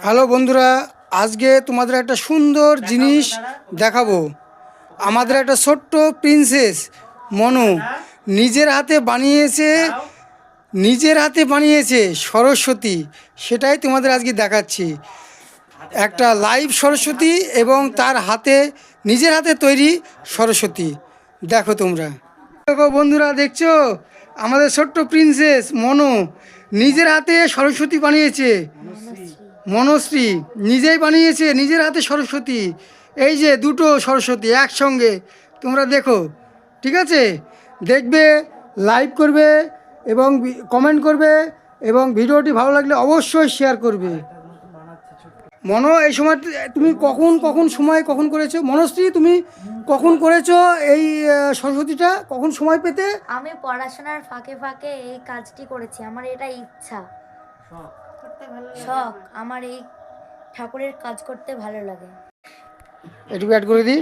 Hello বন্ধুরা, আজকে তোমাদের একটা সুন্দর জিনিস দেখাবো। আমাদের একটা ছোট্ট প্রিন্সেস মনু নিজের হাতে বানিয়েছে সরস্বতী। সেটাই তোমাদের আজকে দেখাচ্ছি। একটা লাইভ সরস্বতী এবং তার নিজের হাতে তৈরি সরস্বতী। দেখো তোমরা, দেখো বন্ধুরা, দেখছো আমাদের ছোট্ট প্রিন্সেস মনু নিজের হাতে সরস্বতী বানিয়েছে। মনশ্রী নিজেই বানিয়েছে নিজের হাতে সরস্বতী। এই যে দুটো সরস্বতী একসঙ্গে, তোমরা দেখো। ঠিক আছে, দেখবে, লাইক করবে এবং কমেন্ট করবে, এবং ভিডিওটি ভালো লাগলে অবশ্যই শেয়ার করবে। মনো, এই সময় তুমি কখন করেছো? মনশ্রী, তুমি কখন করেছো এই সরস্বতীটা? কখন সময় পেতে? আমি পড়াশোনার ফাঁকে ফাঁকে এই কাজটি করেছি। আমার এটা ইচ্ছা, শখ। আমার এই ঠাকুরের কাজ করতে ভালো লাগে। একটু অ্যাড করে দিই।